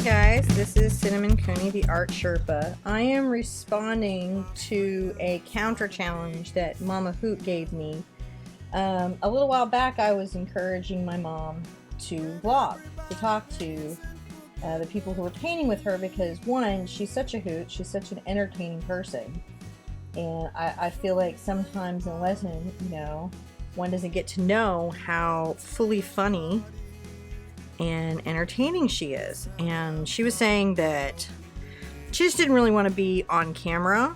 guys, this is Cinnamon Cooney, the Art Sherpa. I am responding to a counter challenge that Mama Hoot gave me. A little while back I was encouraging my mom to vlog, to talk to the people who were painting with her because one, she's such a hoot, she's such an entertaining person. And I feel like sometimes in a lesson, you know, one doesn't get to know how fully funny and entertaining she is. And she was saying that she just didn't really want to be on camera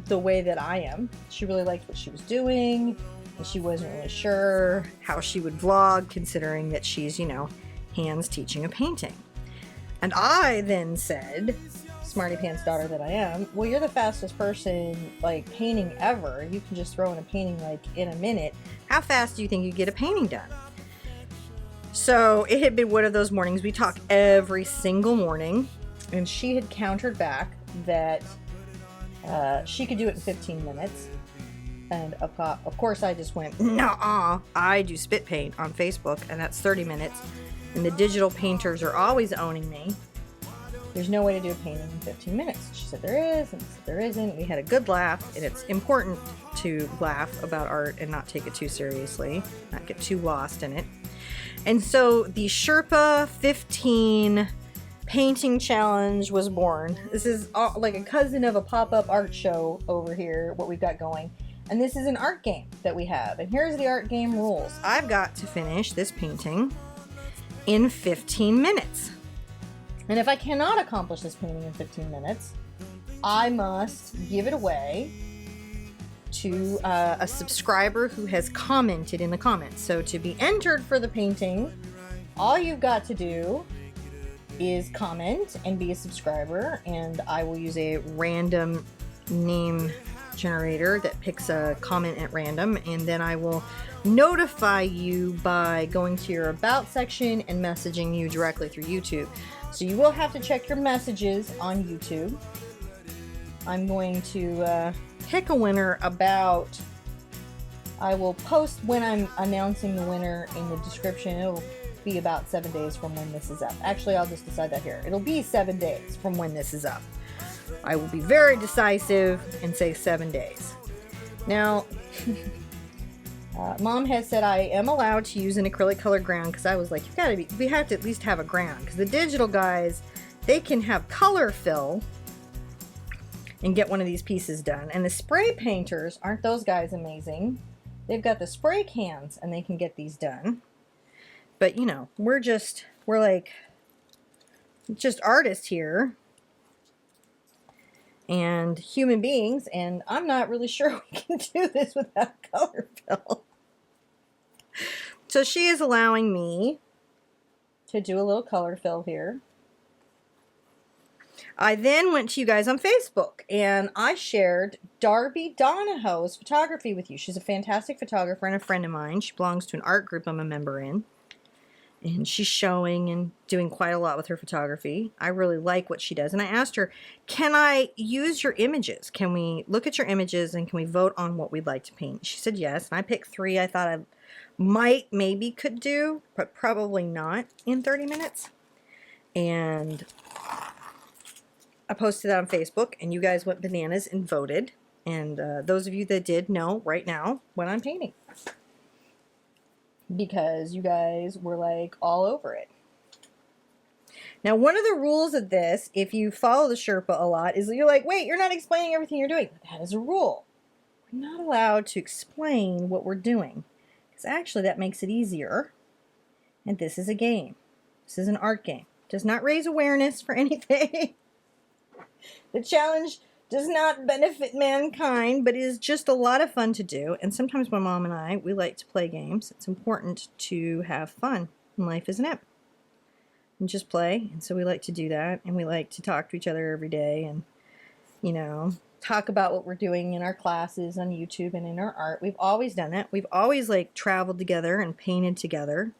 the way that I am. She really liked what she was doing, and she wasn't really sure how she would vlog considering that she's, you know, hands teaching a painting. And I then said, smarty pants daughter that I am, well, you're the fastest person like painting ever. You can just throw in a painting like in a minute. How fast do you think you get a painting done? So it had been one of those mornings. We talk every single morning, and she had countered back that she could do it in 15 minutes. And of course I just went, nah, I do spit paint on Facebook, and that's 30 minutes. And the digital painters are always owning me. There's no way to do a painting in 15 minutes. She said there is, and I said there isn't. We had a good laugh, and it's important to laugh about art and not take it too seriously, not get too lost in it. And so the Sherpa 15 painting challenge was born. This is like a cousin of a pop-up art show over here, what we've got going. And this is an art game that we have. And here's the art game rules. I've got to finish this painting in 15 minutes. And if I cannot accomplish this painting in 15 minutes, I must give it away to a subscriber who has commented in the comments. So to be entered for the painting, all you've got to do is comment and be a subscriber, and I will use a random name generator that picks a comment at random, and then I will notify you by going to your about section and messaging you directly through YouTube. So you will have to check your messages on YouTube. I'm going to pick a winner I will post when I'm announcing the winner in the description. It'll be about 7 days from when this is up. Actually, I'll just decide that here. It'll be 7 days from when this is up. I will be very decisive and say 7 days. Now, Mom has said I am allowed to use an acrylic colored ground because I was like, we have to at least have a ground, because the digital guys, they can have color fill and get one of these pieces done. And the spray painters, aren't those guys amazing? They've got the spray cans and they can get these done. But you know, we're like just artists here and human beings, and I'm not really sure we can do this without color fill. So she is allowing me to do a little color fill here. I then went to you guys on Facebook, and I shared Darby Donahoe's photography with you. She's a fantastic photographer and a friend of mine. She belongs to an art group I'm a member in. And she's showing and doing quite a lot with her photography. I really like what she does. And I asked her, can I use your images? Can we look at your images and can we vote on what we'd like to paint? She said yes. And I picked 3 I thought I maybe could do, but probably not in 30 minutes. And I posted that on Facebook, and you guys went bananas and voted. And those of you that did know right now what I'm painting, because you guys were like all over it. Now, one of the rules of this, if you follow the Sherpa a lot, is that you're like, wait, you're not explaining everything you're doing. But that is a rule. We're not allowed to explain what we're doing, because actually that makes it easier. And this is a game. This is an art game. It does not raise awareness for anything. The challenge does not benefit mankind, but is just a lot of fun to do. And sometimes my mom and I, we like to play games. It's important to have fun in life, isn't it? And just play. And so we like to do that. And we like to talk to each other every day and, you know, talk about what we're doing in our classes on YouTube and in our art. We've always done that. We've always like traveled together and painted together.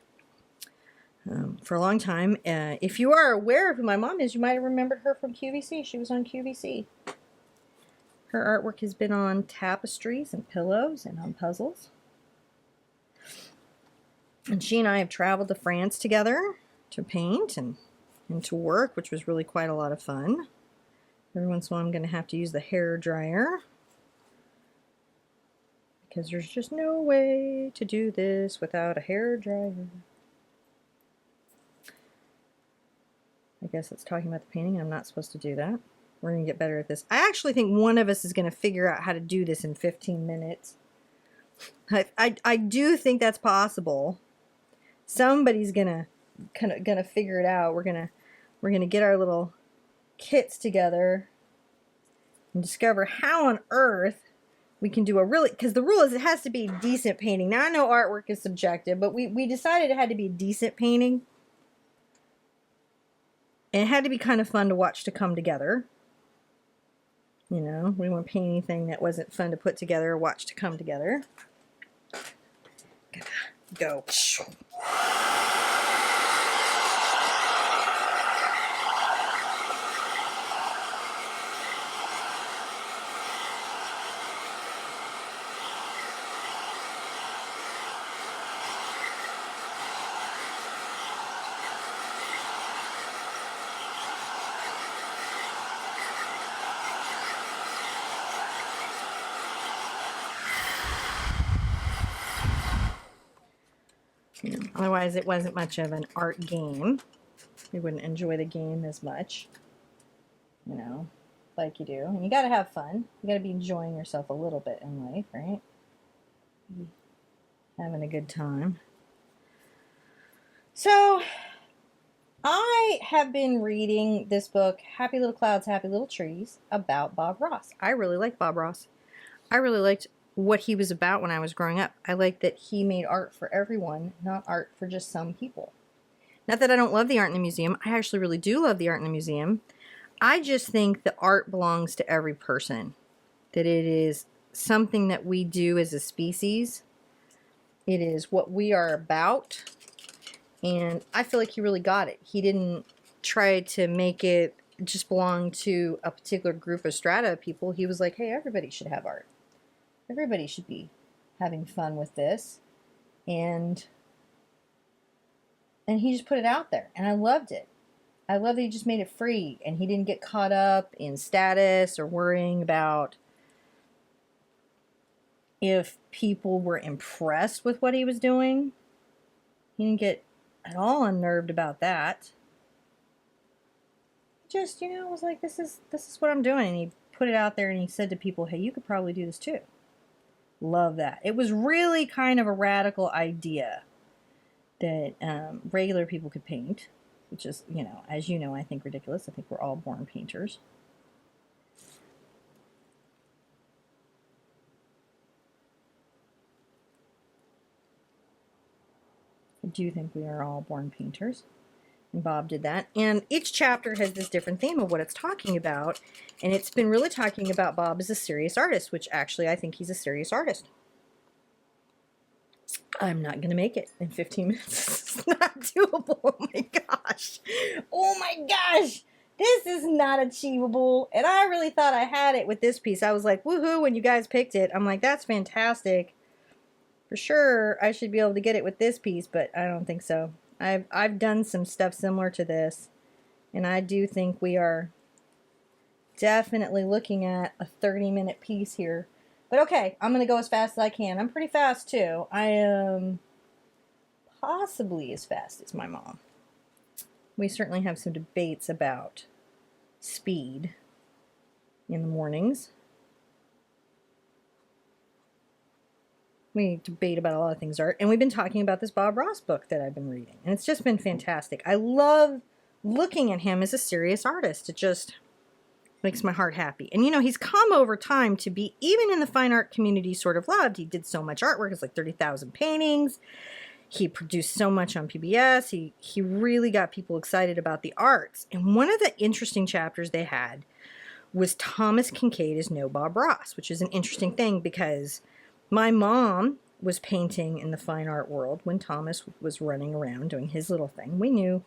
For a long time. If you are aware of who my mom is, you might have remembered her from QVC. She was on QVC. Her artwork has been on tapestries and pillows and on puzzles. And she and I have traveled to France together to paint, and into work, which was really quite a lot of fun. Every once in a while I'm going to have to use the hair dryer because there's just no way to do this without a hair dryer. I guess it's talking about the painting. I'm not supposed to do that. We're going to get better at this. I actually think one of us is going to figure out how to do this in 15 minutes. I do think that's possible. Somebody's gonna figure it out. We're gonna get our little kits together and discover how on earth we can do a really, because the rule is it has to be decent painting. Now I know artwork is subjective, but we decided it had to be a decent painting. And it had to be kind of fun to watch to come together. You know, we wouldn't paint anything that wasn't fun to put together or watch to come together. Go. Otherwise, it wasn't much of an art game. You wouldn't enjoy the game as much, you know, like you do. And you got to have fun. You got to be enjoying yourself a little bit in life, right? Having a good time. So, I have been reading this book, Happy Little Clouds, Happy Little Trees, about Bob Ross. I really like Bob Ross. I really liked what he was about when I was growing up. I like that he made art for everyone, not art for just some people. Not that I don't love the art in the museum. I actually really do love the art in the museum. I just think the art belongs to every person. That it is something that we do as a species. It is what we are about. And I feel like he really got it. He didn't try to make it just belong to a particular group of strata of people. He was like, hey, everybody should have art. Everybody should be having fun with this. And he just put it out there. And I loved it. I love that he just made it free. And he didn't get caught up in status or worrying about if people were impressed with what he was doing. He didn't get at all unnerved about that. Just, you know, was like, this is what I'm doing. And he put it out there and he said to people, hey, you could probably do this too. Love that. It was really kind of a radical idea that regular people could paint, which is, you know, as you know, I think ridiculous. I think we're all born painters. I do think we are all born painters. And Bob did that. And each chapter has this different theme of what it's talking about. And it's been really talking about Bob as a serious artist, which actually I think he's a serious artist. I'm not going to make it in 15 minutes. It's not doable. Oh my gosh. Oh my gosh. This is not achievable. And I really thought I had it with this piece. I was like, woohoo, when you guys picked it. I'm like, that's fantastic. For sure, I should be able to get it with this piece, but I don't think so. I've done some stuff similar to this, and I do think we are definitely looking at a 30-minute piece here. But okay, I'm going to go as fast as I can. I'm pretty fast, too. I am possibly as fast as my mom. We certainly have some debates about speed in the mornings. We debate about a lot of things art, and we've been talking about this Bob Ross book that I've been reading, and it's just been fantastic. I love looking at him as a serious artist. It just makes my heart happy. And you know, he's come over time to be, even in the fine art community, sort of loved. He did so much artwork. It's like 30,000 paintings. He produced so much on PBS. He really got people excited about the arts. And one of the interesting chapters they had was Thomas Kincaid is no Bob Ross, which is an interesting thing because my mom was painting in the fine art world when Thomas was running around doing his little thing. We knew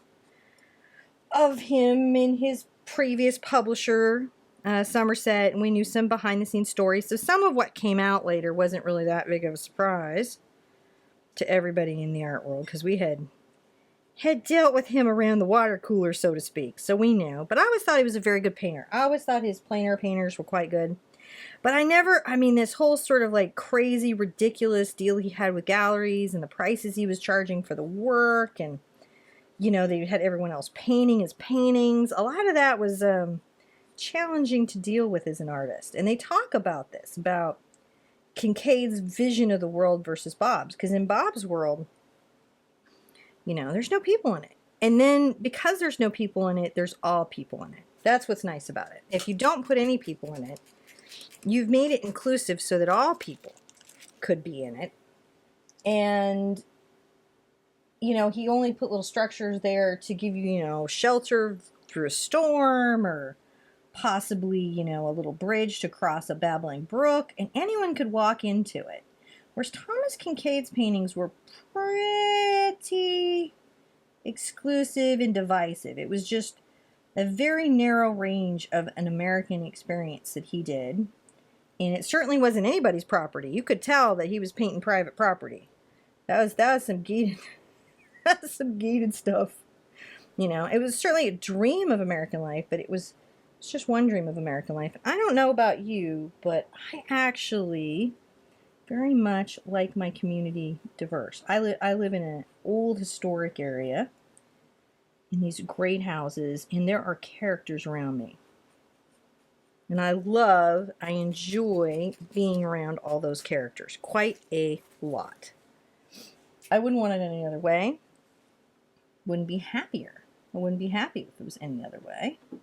of him in his previous publisher, Somerset, and we knew some behind-the-scenes stories. So some of what came out later wasn't really that big of a surprise to everybody in the art world because we had had dealt with him around the water cooler, so to speak, so we knew. But I always thought he was a very good painter. I always thought his plein air painters were quite good. But I mean, this whole sort of like crazy, ridiculous deal he had with galleries and the prices he was charging for the work, and, you know, they had everyone else painting his paintings. A lot of that was challenging to deal with as an artist. And they talk about this, about Kincaid's vision of the world versus Bob's. Because in Bob's world, you know, there's no people in it. And then because there's no people in it, there's all people in it. That's what's nice about it. If you don't put any people in it, you've made it inclusive so that all people could be in it. And, you know, he only put little structures there to give you, you know, shelter through a storm, or possibly, you know, a little bridge to cross a babbling brook, and anyone could walk into it. Whereas Thomas Kincaid's paintings were pretty exclusive and divisive. It was just a very narrow range of an American experience that he did. And it certainly wasn't anybody's property. You could tell that he was painting private property. That was some gated, some gated stuff. You know, it was certainly a dream of American life, but it's just one dream of American life. I don't know about you, but I actually very much like my community diverse. I live in an old historic area in these great houses, and there are characters around me. And I enjoy being around all those characters quite a lot. I wouldn't want it any other way. Wouldn't be happier. I wouldn't be happy if it was any other way. It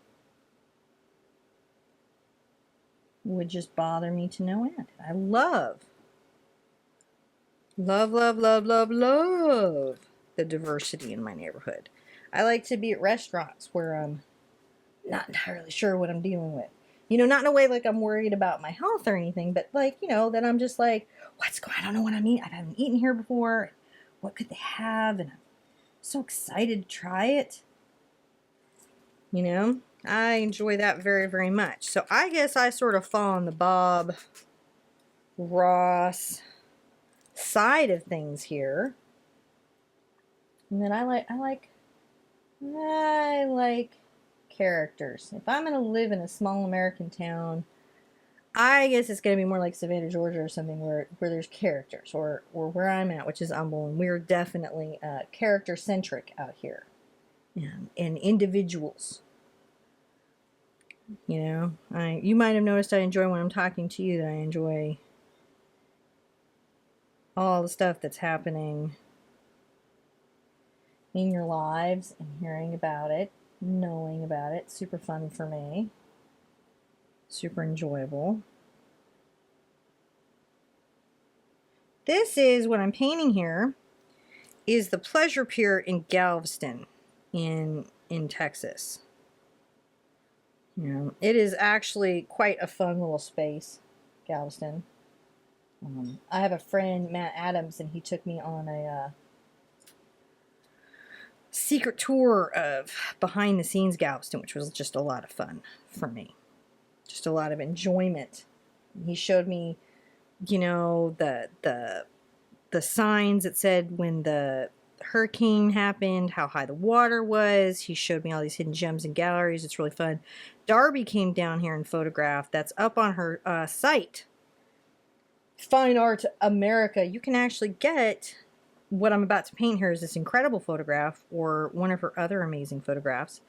would just bother me to no end. I love the diversity in my neighborhood. I like to be at restaurants where I'm not entirely sure what I'm dealing with. You know, not in a way like I'm worried about my health or anything, but like, you know, that I'm just like, I don't know what I'm eating. I haven't eaten here before. What could they have? And I'm so excited to try it. You know, I enjoy that very, very much. So I guess I sort of fall on the Bob Ross side of things here. And then I like characters. If I'm going to live in a small American town, I guess it's going to be more like Savannah, Georgia or something where there's characters, or where I'm at, which is Humble, and we're definitely character-centric out here. And individuals. You know, you might have noticed I enjoy when I'm talking to you that I enjoy all the stuff that's happening in your lives and hearing about it, knowing about it. Super fun for me. Super enjoyable. This is what I'm painting here, is the Pleasure Pier in Galveston in Texas. You know, it is actually quite a fun little space, Galveston. I have a friend, Matt Adams, and he took me on a secret tour of behind the scenes Galveston, which was just a lot of fun for me. Just a lot of enjoyment. He showed me, you know, the signs that said when the hurricane happened, how high the water was. He showed me all these hidden gems and galleries. It's really fun. Darby came down here and photographed. That's up on her site, Fine Art America. You can actually get what I'm about to paint here is this incredible photograph, or one of her other amazing photographs.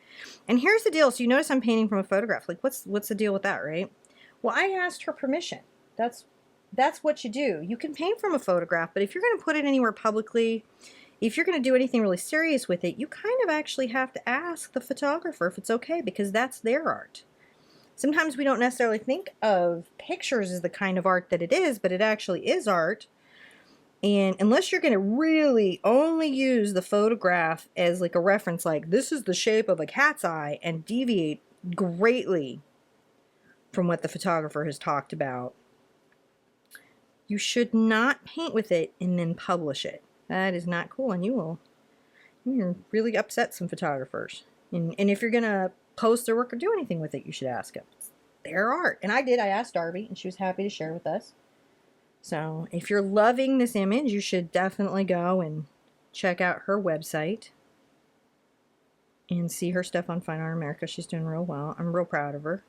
And here's the deal. So you notice I'm painting from a photograph. Like, what's the deal with that, right? Well, I asked her permission. That's what you do. You can paint from a photograph, but if you're going to put it anywhere publicly, if you're going to do anything really serious with it, you kind of actually have to ask the photographer if it's okay, because that's their art. Sometimes we don't necessarily think of pictures as the kind of art that it is, but it actually is art. And unless you're going to really only use the photograph as like a reference, like this is the shape of a cat's eye, and deviate greatly from what the photographer has talked about, you should not paint with it and then publish it. That is not cool, and you'll really upset some photographers. And if you're going to post their work or do anything with it, you should ask them. It's their art. And I did. I asked Darby, and she was happy to share with us. So if you're loving this image, you should definitely go and check out her website. and see her stuff on Fine Art America. She's doing real well. I'm real proud of her.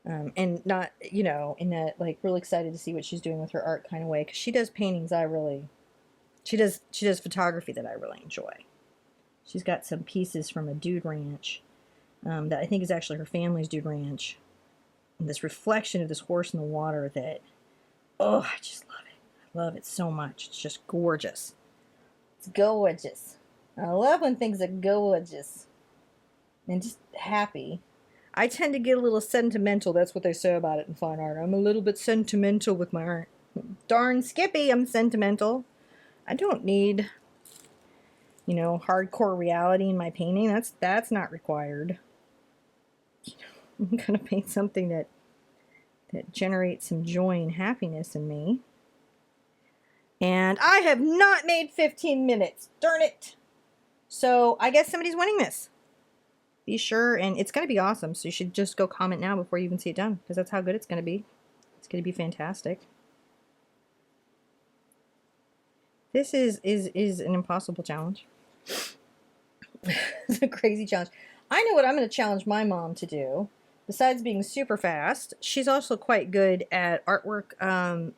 And not, you know, in that, like, real excited to see what she's doing with her art kind of way, because she does paintings she does photography that I really enjoy. She's got some pieces from a dude ranch that I think is actually her family's dude ranch. And this reflection of this horse in the water that, oh, I just love it. I love it so much. It's just gorgeous. It's gorgeous. I love when things are gorgeous and just happy. I tend to get a little sentimental. That's what they say about it in fine art. I'm a little bit sentimental with my art. Darn Skippy, I'm sentimental. I don't need, you know, hardcore reality in my painting. That's not required. I'm gonna paint something that generates some joy and happiness in me. And I have not made 15 minutes. Darn it. So I guess somebody's winning this. Be sure, and it's going to be awesome, so you should just go comment now before you even see it done, because that's how good it's going to be. It's going to be fantastic. This is an impossible challenge. It's a crazy challenge. I know what I'm going to challenge my mom to do. Besides being super fast, she's also quite good at artwork.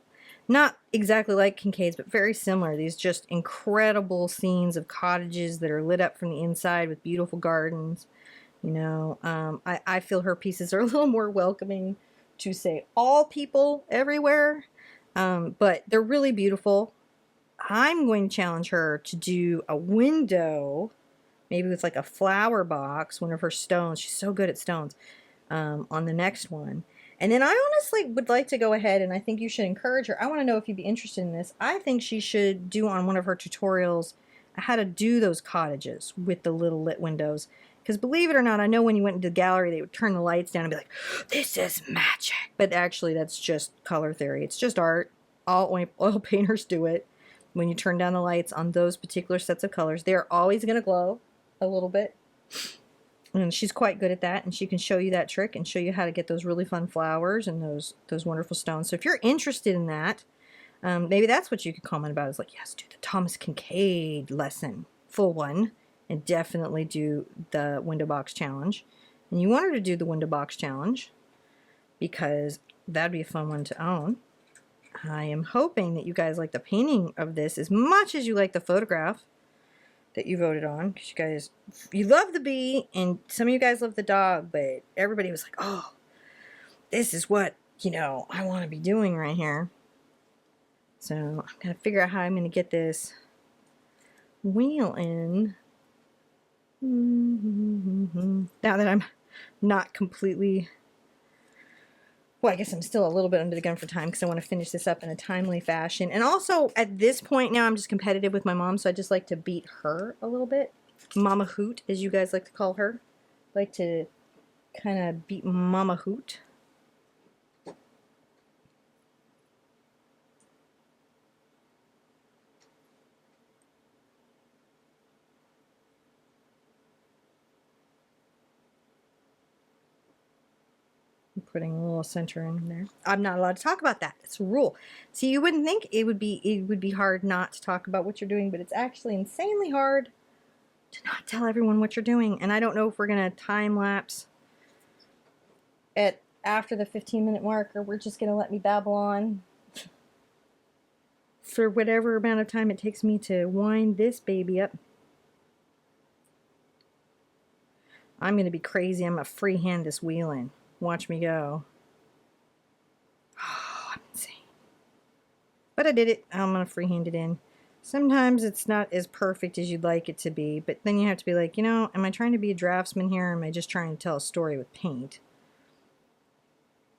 Not exactly like Kincaid's, but very similar. These just incredible scenes of cottages that are lit up from the inside with beautiful gardens. You know, I feel her pieces are a little more welcoming to, say, all people everywhere, but they're really beautiful. I'm going to challenge her to do a window, maybe with like a flower box, one of her stones. She's so good at stones, on the next one. And then I honestly would like to go ahead, and I think you should encourage her. I want to know if you'd be interested in this. I think she should do on one of her tutorials how to do those cottages with the little lit windows. Because believe it or not, I know when you went into the gallery, they would turn the lights down and be like, this is magic. But actually, that's just color theory. It's just art. All oil painters do it. When you turn down the lights on those particular sets of colors, they're always going to glow a little bit. And she's quite good at that, and she can show you that trick and show you how to get those really fun flowers and those wonderful stones. So if you're interested in that, maybe that's what you could comment about, is like, yes, do the Thomas Kincaid lesson, full one. And definitely do the window box challenge. And you want her to do the window box challenge because that'd be a fun one to own. I am hoping that you guys like the painting of this as much as you like the photograph that you voted on. Because you love the bee, and some of you guys love the dog, but everybody was like, oh, this is what, you know, I want to be doing right here. So I'm going to figure out how I'm going to get this wheel in. Now that I'm not completely, well, I guess I'm still a little bit under the gun for time because I want to finish this up in a timely fashion. And also, at this point now, I'm just competitive with my mom, so I just like to beat her a little bit. Mama Hoot, as you guys like to call her. Like to kind of beat Mama Hoot. Putting a little center in there. I'm not allowed to talk about that. It's a rule. See, you wouldn't think it would be hard not to talk about what you're doing, but it's actually insanely hard to not tell everyone what you're doing. And I don't know if we're gonna time lapse at after the 15-minute mark, or we're just gonna let me babble on for whatever amount of time it takes me to wind this baby up. I'm gonna be crazy. I'm gonna freehand this wheel in. Watch me go. Oh, I'm insane. But I did it. I'm going to freehand it in. Sometimes it's not as perfect as you'd like it to be, but then you have to be like, you know, am I trying to be a draftsman here, or am I just trying to tell a story with paint?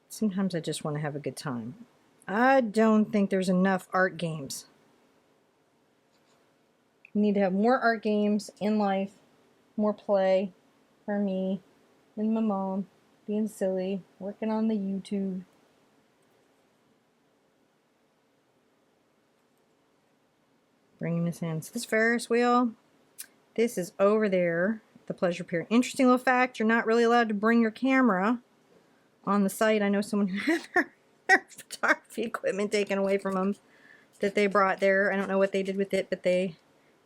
Sometimes I just want to have a good time. I don't think there's enough art games. We need to have more art games in life, more play for me and my mom. Being silly, working on the YouTube. Bringing this in. So this Ferris wheel, this is over there, the Pleasure Pier. Interesting little fact, you're not really allowed to bring your camera on the site. I know someone who had their photography equipment taken away from them that they brought there. I don't know what they did with it, but they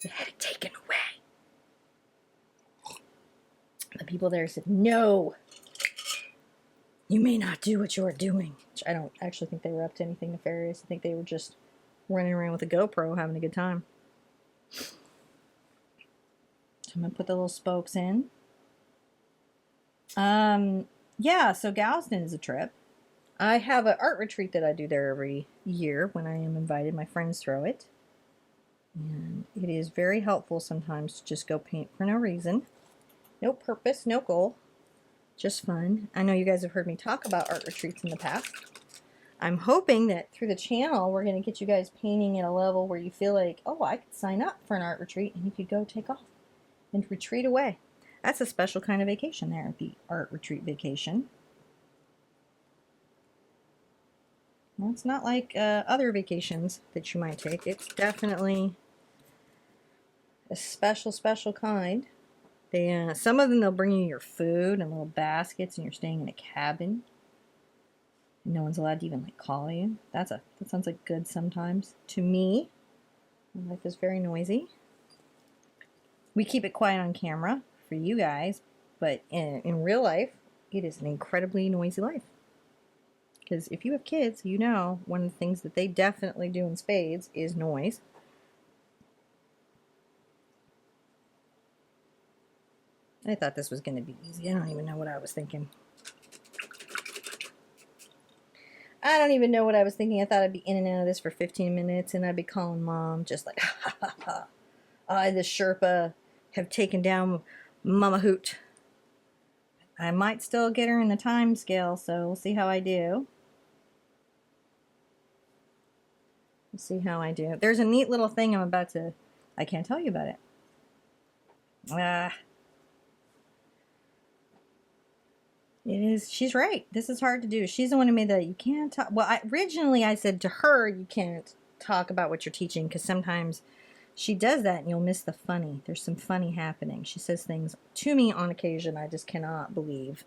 had it taken away. The people there said, no, you may not do what you're doing. Which I don't actually think they were up to anything nefarious. I think they were just running around with a GoPro having a good time. So I'm going to put the little spokes in. Yeah, so Galveston is a trip. I have an art retreat that I do there every year when I am invited. My friends throw it. And it is very helpful sometimes to just go paint for no reason. No purpose, no goal. Just fun. I know you guys have heard me talk about art retreats in the past. I'm hoping that through the channel we're going to get you guys painting at a level where you feel like, oh, I could sign up for an art retreat and you could go take off and retreat away. That's a special kind of vacation there, the art retreat vacation. Well, it's not like other vacations that you might take. It's definitely a special, special kind. They some of them, they'll bring you your food in little baskets and you're staying in a cabin. No one's allowed to even like call you. That sounds like good sometimes. To me, life is very noisy. We keep it quiet on camera for you guys, but in real life, it is an incredibly noisy life. Because if you have kids, you know one of the things that they definitely do in spades is noise. I thought this was going to be easy. I don't even know what I was thinking. I don't even know what I was thinking. I thought I'd be in and out of this for 15 minutes and I'd be calling Mom just like, ha ha ha. I, the Sherpa, have taken down Mama Hoot. I might still get her in the time scale, so we'll see how I do. We'll see how I do. There's a neat little thing I'm about to... I can't tell you about it. It is. She's right. This is hard to do. She's the one who made that. You can't talk. Well, originally I said to her, you can't talk about what you're teaching because sometimes she does that and you'll miss the funny. There's some funny happening. She says things to me on occasion I just cannot believe.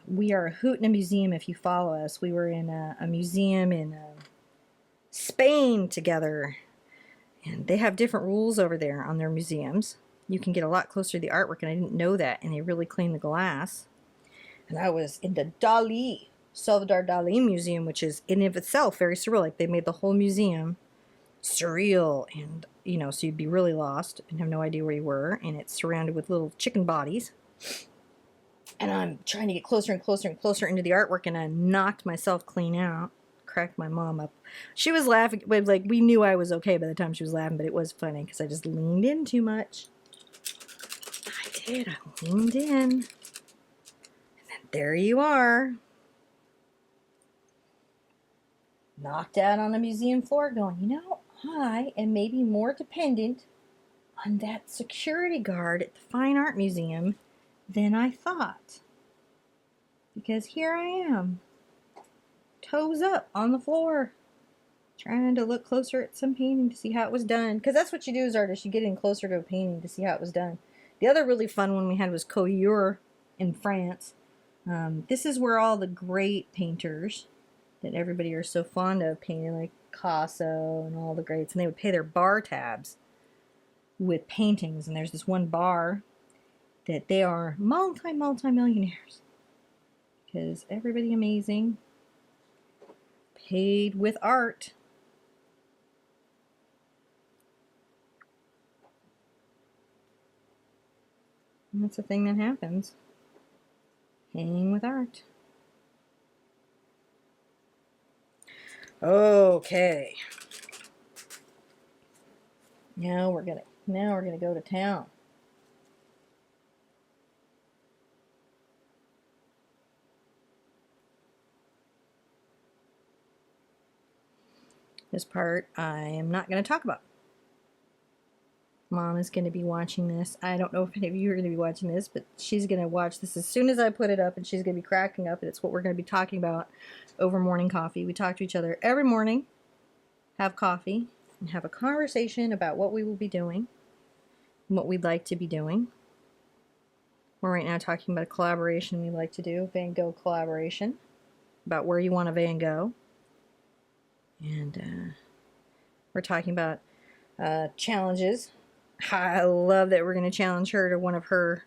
We are a hoot in a museum if you follow us. We were in a museum in Spain together. And they have different rules over there on their museums. You can get a lot closer to the artwork, and I didn't know that, and they really clean the glass. And I was in the Salvador Dali Museum, which is in of itself very surreal. Like, they made the whole museum surreal, and, you know, so you'd be really lost and have no idea where you were, and it's surrounded with little chicken bodies. And I'm trying to get closer and closer and closer into the artwork, and I knocked myself clean out. Cracked my mom up. She was laughing, but like we knew I was okay by the time she was laughing, but it was funny because I just leaned in too much. I did. I leaned in. And then there you are. Knocked out on the museum floor going, you know, I am maybe more dependent on that security guard at the Fine Art Museum than I thought. Because here I am. Toes up on the floor, trying to look closer at some painting to see how it was done. Because that's what you do as artists, you get in closer to a painting to see how it was done. The other really fun one we had was Kawaii in France. This is where all the great painters that everybody are so fond of painting, like Picasso and all the greats, and they would pay their bar tabs with paintings. And there's this one bar that they are multi-millionaires because everybody amazing paid with art. And that's a thing that happens. Paying with art. Okay. Now we're gonna go to town. This part I am not going to talk about. Mom is going to be watching this. I don't know if any of you are going to be watching this, but she's going to watch this as soon as I put it up, and she's going to be cracking up, and it's what we're going to be talking about over morning coffee. We talk to each other every morning, have coffee, and have a conversation about what we will be doing, and what we'd like to be doing. We're right now talking about a collaboration we'd like to do, Van Gogh collaboration, about where you want a Van Gogh. And we're talking about challenges. I love that we're going to challenge her to one of her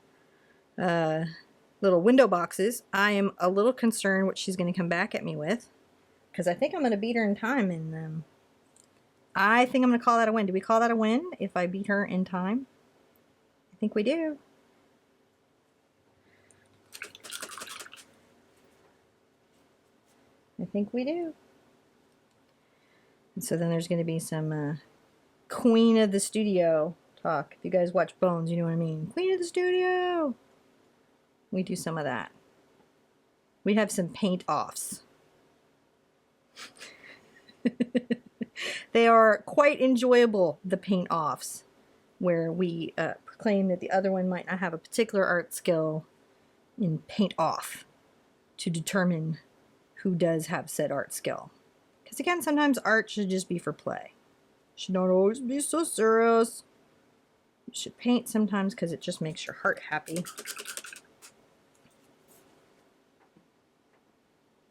little window boxes. I am a little concerned what she's going to come back at me with, because I think I'm going to beat her in time, and I think I'm going to call that a win. Do we call that a win if I beat her in time? I think we do. I think we do. And so then there's going to be some Queen of the Studio talk. If you guys watch Bones, you know what I mean. Queen of the Studio. We do some of that. We have some paint offs. They are quite enjoyable, the paint offs, where we proclaim that the other one might not have a particular art skill in paint off to determine who does have said art skill. Because again, sometimes art should just be for play. Should not always be so serious. You should paint sometimes because it just makes your heart happy.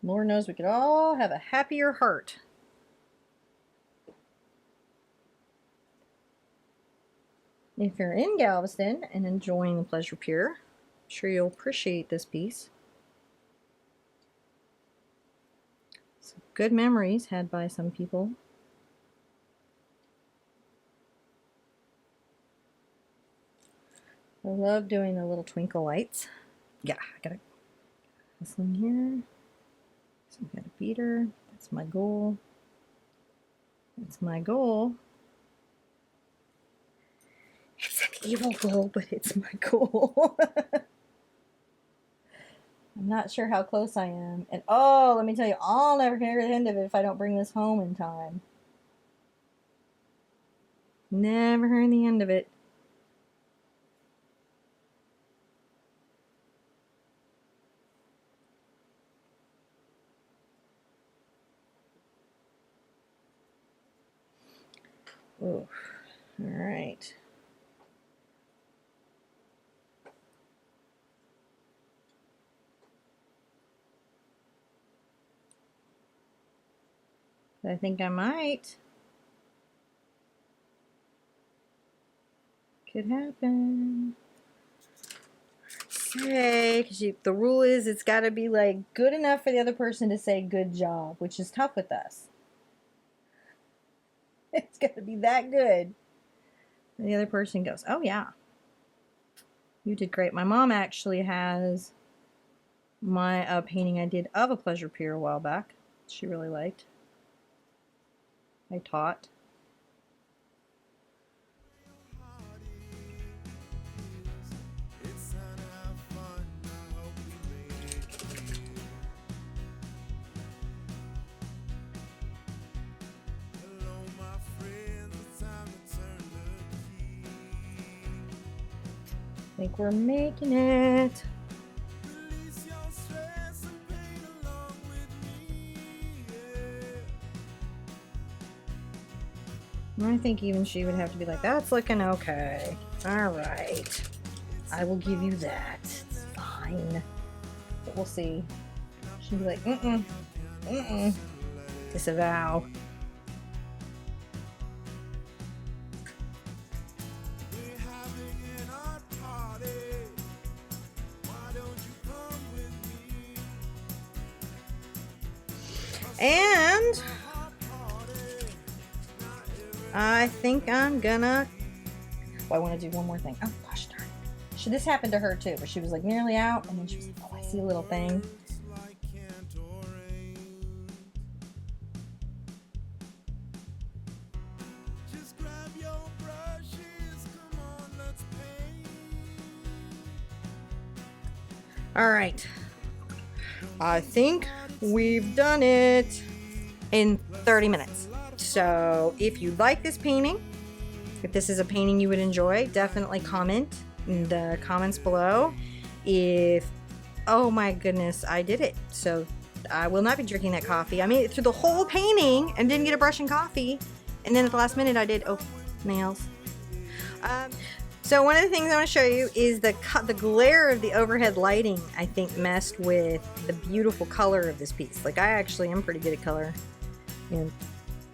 Lord knows we could all have a happier heart. If you're in Galveston and enjoying the Pleasure Pier, I'm sure you'll appreciate this piece. Some good memories had by some people. I love doing the little twinkle lights. Yeah, I got this one here. So I've got a beater. That's my goal. That's my goal. It's an evil goal, but it's my goal. I'm not sure how close I am. And oh, let me tell you, I'll never hear the end of it if I don't bring this home in time. Never hearing the end of it. Ooh, all right. I think I might. Could happen. Say, because the rule is it's got to be like good enough for the other person to say good job, which is tough with us. It's got to be that good. And the other person goes, oh yeah, you did great. My mom actually has my painting I did of a Pleasure Pier a while back. She really liked. I taught. I think we're making it. I think even she would have to be like, that's looking okay. All right. I will give you that. It's fine. But we'll see. She'll be like, mm-mm. Disavow. And I think I'm gonna, I want to do one more thing. Oh gosh darn it. This happened to her too, where she was like nearly out and then she was like, oh, I see a little thing. All right. I think we've done it in 30 minutes. So if you like this painting, if this is a painting you would enjoy, definitely comment in the comments below. Oh my goodness, I did it. So I will not be drinking that coffee. I made it through the whole painting and didn't get a brush and coffee. And then at the last minute I did, nails. So one of the things I want to show you is the glare of the overhead lighting, I think, messed with the beautiful color of this piece. Like, I actually am pretty good at color. And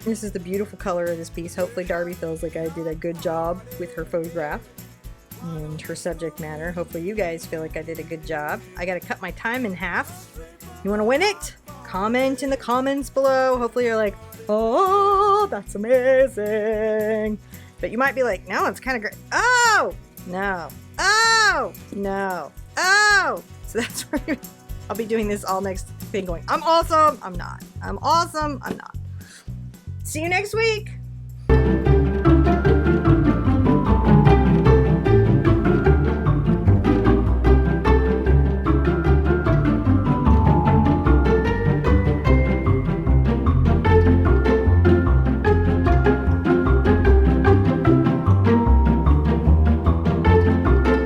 this is the beautiful color of this piece. Hopefully Darby feels like I did a good job with her photograph. and her subject matter. Hopefully you guys feel like I did a good job. I got to cut my time in half. You want to win it? Comment in the comments below. Hopefully you're like, oh, that's amazing. But you might be like, no, it's kind of great. Oh, no. Oh, no. Oh. So that's where I'll be doing this all next thing going, I'm awesome. I'm not. I'm awesome. I'm not. See you next week.